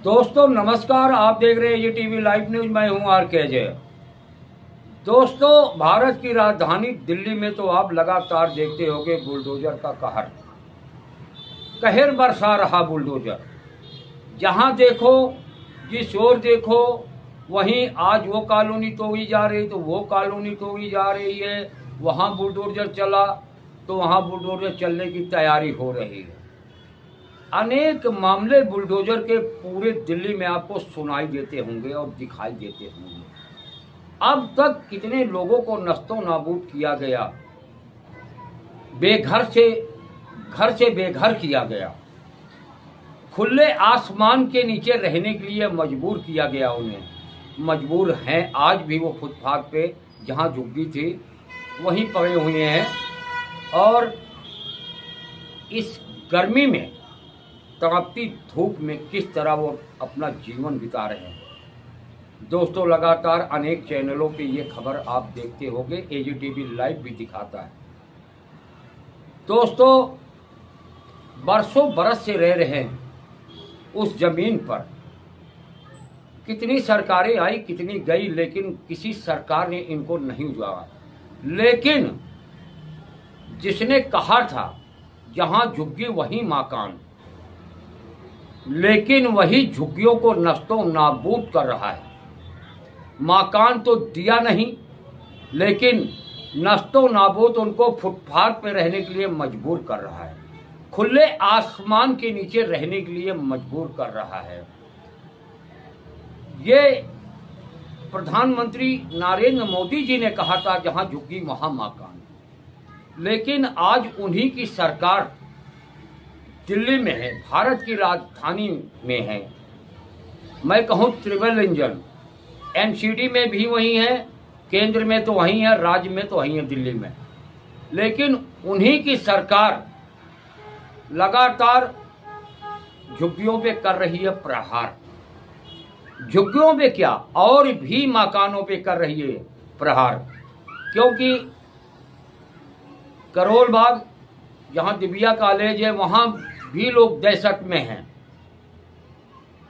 दोस्तों नमस्कार, आप देख रहे हैं ये टीवी लाइव न्यूज। मैं हूं आर.के. अजय। दोस्तों, भारत की राजधानी दिल्ली में तो आप लगातार देखते होंगे बुलडोजर का कहर बरसा रहा बुलडोजर। जहां देखो जिस ओर देखो वहीं आज वो कॉलोनी तोड़ी जा रही तो वो कॉलोनी तोड़ी जा रही है। वहां बुलडोजर चला तो वहां बुलडोजर चलने की तैयारी हो रही है। अनेक मामले बुलडोजर के पूरे दिल्ली में आपको सुनाई देते होंगे और दिखाई देते होंगे। अब तक कितने लोगों को नस्तो नाबूद किया गया, घर से बेघर किया गया, खुले आसमान के नीचे रहने के लिए मजबूर किया गया। उन्हें मजबूर हैं, आज भी वो फुटपाथ पे जहां झुग्गी थी वहीं पड़े हुए हैं और इस गर्मी में तड़पती धूप में किस तरह वो अपना जीवन बिता रहे हैं। दोस्तों, लगातार अनेक चैनलों पे ये खबर आप देखते होंगे, एजीटीवी लाइव भी दिखाता है। दोस्तों, बरसों बरस से रह रहे हैं उस जमीन पर। कितनी सरकारें आई, कितनी गई, लेकिन किसी सरकार ने इनको नहीं उजाड़ा। लेकिन जिसने कहा था जहां झुग्गी वहीं मकान, लेकिन वही झुग्गियों को नस्तो नाबूद कर रहा है। मकान तो दिया नहीं, लेकिन नस्तो नाबूद उनको फुटपाथ पे रहने के लिए मजबूर कर रहा है, खुले आसमान के नीचे रहने के लिए मजबूर कर रहा है। ये प्रधानमंत्री नरेंद्र मोदी जी ने कहा था जहां झुग्गी वहां मकान, लेकिन आज उन्हीं की सरकार दिल्ली में है, भारत की राजधानी में है। मैं कहूँ ट्रिपल इंजन, एमसीडी में भी वही है, केंद्र में तो वही है, राज्य में तो वही है दिल्ली में। लेकिन उन्हीं की सरकार लगातार झुग्गियों पे कर रही है प्रहार। झुग्गियों पे क्या, और भी मकानों पे कर रही है प्रहार, क्योंकि करोल बाग जहां दिव्या कॉलेज है वहां भी लोग दहशत में हैं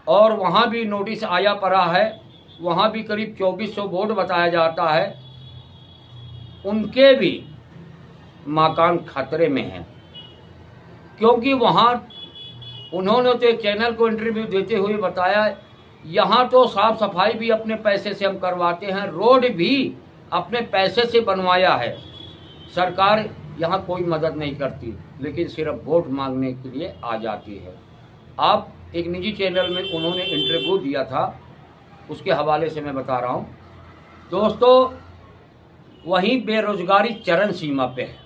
और वहां भी नोटिस आया पड़ा है। वहां भी करीब 2400 वोट बताया जाता है, उनके भी मकान खतरे में हैं। क्योंकि वहां उन्होंने तो एक चैनल को इंटरव्यू देते हुए बताया, यहां तो साफ सफाई भी अपने पैसे से हम करवाते हैं, रोड भी अपने पैसे से बनवाया है, सरकार यहाँ कोई मदद नहीं करती, लेकिन सिर्फ वोट मांगने के लिए आ जाती है। आप एक निजी चैनल में उन्होंने इंटरव्यू दिया था, उसके हवाले से मैं बता रहा हूँ। दोस्तों, वहीं बेरोजगारी चरम सीमा पे है,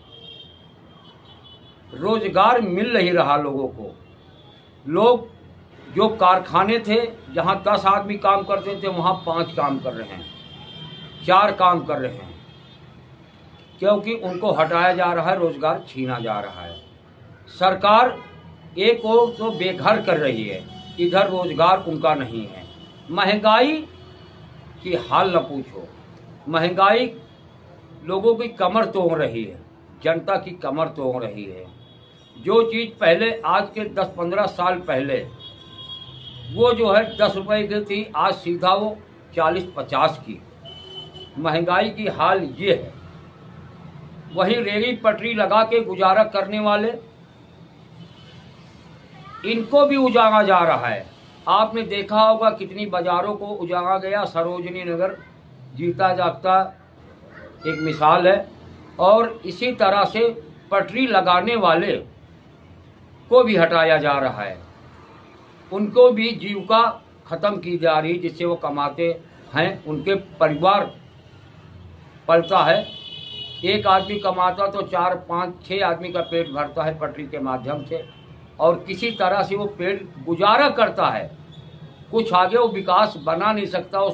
रोजगार मिल नहीं रहा लोगों को। लोग जो कारखाने थे जहाँ 10 आदमी काम करते थे वहाँ 5 काम कर रहे हैं, 4 काम कर रहे हैं, क्योंकि उनको हटाया जा रहा है, रोजगार छीना जा रहा है। सरकार एक और तो बेघर कर रही है, इधर रोजगार उनका नहीं है। महंगाई की हाल न पूछो, महंगाई लोगों की कमर तोड़ रही है, जनता की कमर तोड़ रही है। जो चीज़ पहले आज के 10-15 साल पहले वो जो है 10 रुपए की थी, आज सीधा वो 40-50 की। महंगाई की हाल ये है। वही रेहड़ी पटरी लगा के गुजारा करने वाले, इनको भी उजाड़ा जा रहा है। आपने देखा होगा कितनी बाजारों को उजाड़ा गया। सरोजनी नगर जीता जागता एक मिसाल है। और इसी तरह से पटरी लगाने वाले को भी हटाया जा रहा है, उनको भी जीविका खत्म की जा रही, जिससे वो कमाते हैं, उनके परिवार पलता है। एक आदमी कमाता तो 4, 5, 6 आदमी का पेट भरता है पटरी के माध्यम से, और किसी तरह से वो पेट गुजारा करता है। कुछ आगे वो विकास बना नहीं सकता। वो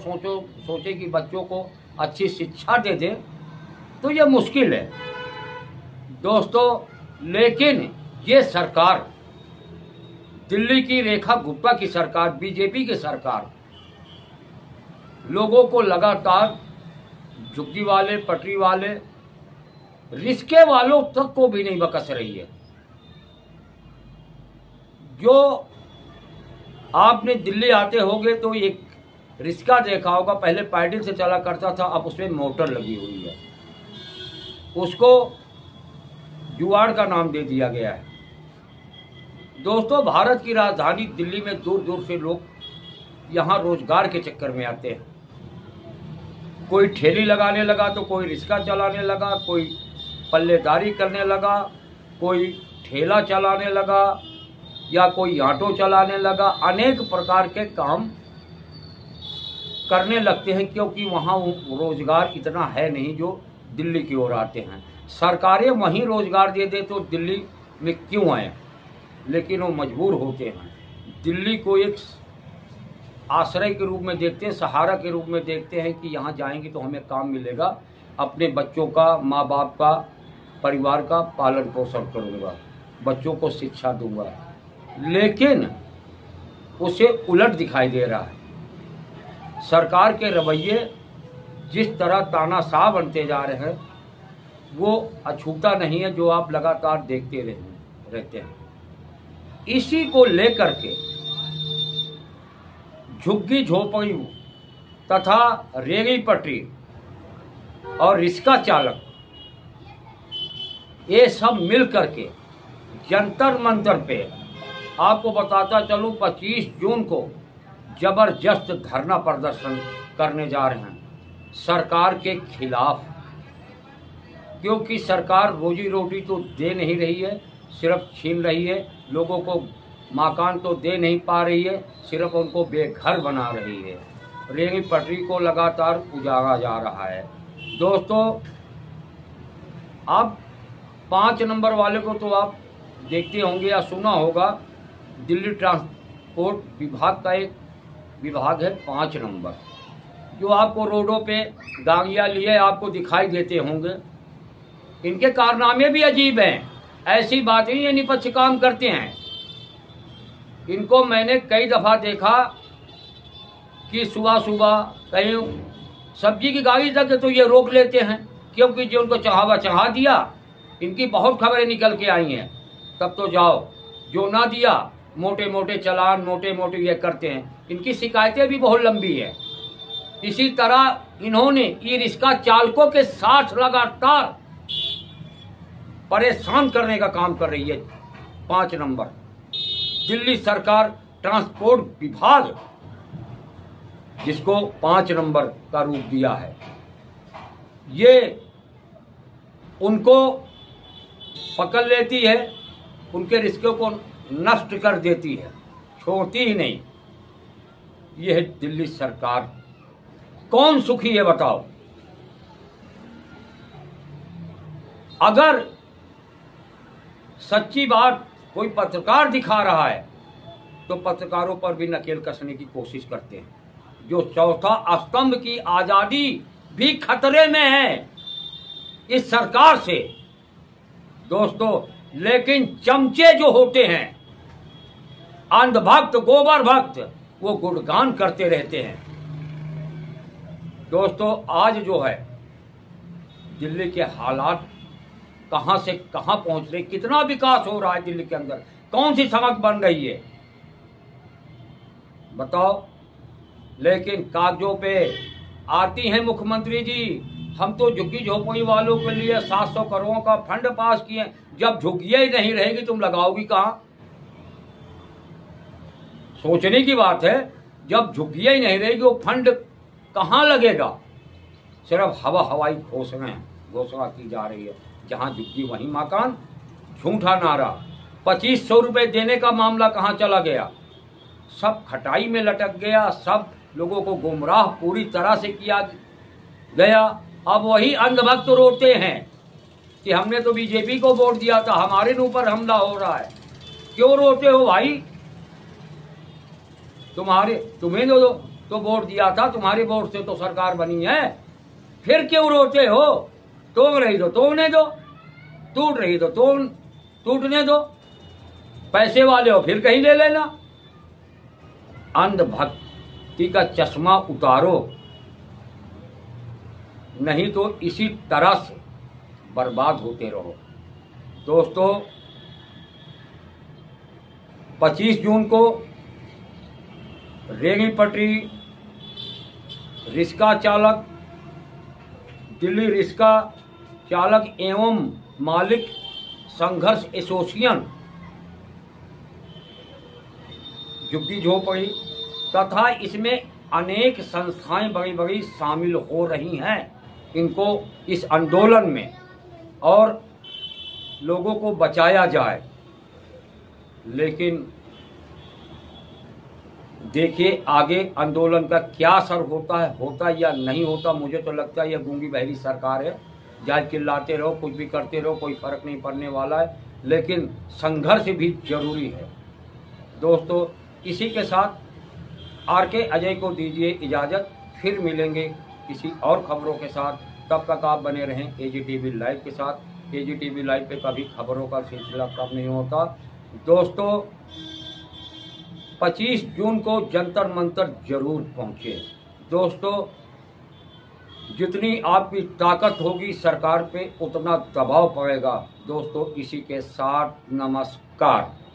सोचे कि बच्चों को अच्छी शिक्षा दे दे, तो ये मुश्किल है दोस्तों। लेकिन ये सरकार, दिल्ली की रेखा गुप्ता की सरकार, बीजेपी की सरकार, लोगों को लगातार झुग्गी वाले, पटरी वाले, रिश्के वालों तक को भी नहीं बकस रही है। जो आपने दिल्ली आते होंगे तो एक रिक्शा देखा होगा, पहले पैडल से चला करता था, अब उसमें मोटर लगी हुई है। उसको जुगाड़ का नाम दे दिया गया है। दोस्तों, भारत की राजधानी दिल्ली में दूर दूर से लोग यहाँ रोजगार के चक्कर में आते हैं। कोई ठेली लगाने लगा तो कोई रिक्शा चलाने लगा, कोई पल्लेदारी करने लगा, कोई ठेला चलाने लगा या कोई ऑटो चलाने लगा। अनेक प्रकार के काम करने लगते हैं, क्योंकि वहाँ रोजगार इतना है नहीं जो दिल्ली की ओर आते हैं। सरकारें वहीं रोजगार दे दे तो दिल्ली में क्यों आए, लेकिन वो मजबूर होते हैं। दिल्ली को एक आश्रय के रूप में देखते हैं, सहारा के रूप में देखते हैं कि यहाँ जाएंगे तो हमें काम मिलेगा, अपने बच्चों का, माँ बाप का, परिवार का पालन पोषण करूँगा, बच्चों को शिक्षा दूंगा। लेकिन उसे उलट दिखाई दे रहा है। सरकार के रवैये जिस तरह तानाशाह बनते जा रहे हैं वो अछूता नहीं है, जो आप लगातार देखते रहते हैं। इसी को लेकर के झुग्गी झोपड़ी तथा रेगी पटरी और रिक्शा चालक ये सब मिल करके जंतर मंतर पे, आपको बताता चलूं, 25 जून को जबरदस्त धरना प्रदर्शन करने जा रहे हैं सरकार के खिलाफ। क्योंकि सरकार रोजी रोटी तो दे नहीं रही है, सिर्फ छीन रही है। लोगों को मकान तो दे नहीं पा रही है, सिर्फ उनको बेघर बना रही है। रेल पटरी को लगातार उजाड़ा जा रहा है। दोस्तों, आप 5 नंबर वाले को तो आप देखते होंगे या सुना होगा, दिल्ली ट्रांसपोर्ट विभाग का एक विभाग है 5 नंबर, जो आपको रोडों पे गाड़ियाँ लिए आपको दिखाई देते होंगे। इनके कारनामे भी अजीब हैं। ऐसी बात नहीं, ये निपक्ष काम करते हैं। इनको मैंने कई दफ़ा देखा कि सुबह सुबह कहीं सब्जी की गाड़ी तक तो ये रोक लेते हैं, क्योंकि जो उनको चढ़ावा चढ़ा दिया। इनकी बहुत खबरें निकल के आई हैं, तब तो जाओ, जो ना दिया मोटे मोटे चालान, मोटे मोटे ये करते हैं। इनकी शिकायतें भी बहुत लंबी है। इसी तरह इन्होंने ई रिक्शा चालकों के साथ लगातार परेशान करने का काम कर रही है 5 नंबर दिल्ली सरकार ट्रांसपोर्ट विभाग, जिसको 5 नंबर का रूप दिया है। ये उनको पकड़ लेती है, उनके रिश्तों को नष्ट कर देती है, छोड़ती ही नहीं। ये है दिल्ली सरकार। कौन सुखी है बताओ? अगर सच्ची बात कोई पत्रकार दिखा रहा है तो पत्रकारों पर भी नकेल कसने की कोशिश करते हैं। जो चौथा स्तंभ की आजादी भी खतरे में है इस सरकार से दोस्तों। लेकिन चमचे जो होते हैं, अंधभक्त, गोबर भक्त, वो गुणगान करते रहते हैं। दोस्तों, आज जो है दिल्ली के हालात कहां से कहां पहुंच रहे, कितना विकास हो रहा है दिल्ली के अंदर, कौन सी सड़क बन रही है बताओ। लेकिन कागजों पे आती हैं मुख्यमंत्री जी, हम तो झुग्गी झोपड़ी वालों के लिए 700 करोड़ का फंड पास किए। जब झुग्गियां ही नहीं रहेगी तुम लगाओगी कहां? सोचने की बात है, जब झुग्गियां ही नहीं रहेगी वो फंड कहां लगेगा? सिर्फ हवाई घोषणा की जा रही है। जहां झुग्गी वहीं मकान। झूठा नारा। 2500 रुपए देने का मामला कहां चला गया? सब खटाई में लटक गया। सब लोगों को गुमराह पूरी तरह से किया गया। अब वही अंधभक्त रोते हैं कि हमने तो बीजेपी को वोट दिया था, हमारे ऊपर हमला हो रहा है। क्यों रोते हो भाई? तुम्हें तो वोट दिया था, तुम्हारे वोट से तो सरकार बनी है, फिर क्यों रोते हो? तोड़ रही तो तोड़ने दो, टूट रही तो टूटने दो। पैसे वाले हो फिर कहीं ले लेना। अंधभक्ति का चश्मा उतारो, नहीं तो इसी तरह से बर्बाद होते रहो। दोस्तों, 25 जून को रेगी पटरी, रिक्शा चालक, दिल्ली रिक्शा चालक एवं मालिक संघर्ष एसोसिएशन, झुग्गी झोपड़ी तथा इसमें अनेक संस्थाएं बड़ी बड़ी शामिल हो रही हैं इनको इस आंदोलन में, और लोगों को बचाया जाए। लेकिन देखिए आगे आंदोलन का क्या असर होता या नहीं होता। मुझे तो लगता है यह गूंगी बहरी सरकार है, जहाँ चिल्लाते रहो, कुछ भी करते रहो, कोई फर्क नहीं पड़ने वाला है। लेकिन संघर्ष भी जरूरी है। दोस्तों, इसी के साथ आर.के. अजय को दीजिए इजाज़त, फिर मिलेंगे किसी और खबरों के साथ। तब तक आप बने रहें AGTV लाइव के साथ। AGTV लाइव पे कभी खबरों का सिलसिला कम नहीं होता। दोस्तों, 25 जून को जंतर मंतर जरूर पहुंचे। दोस्तों, जितनी आपकी ताकत होगी सरकार पे उतना दबाव पड़ेगा। दोस्तों, इसी के साथ नमस्कार।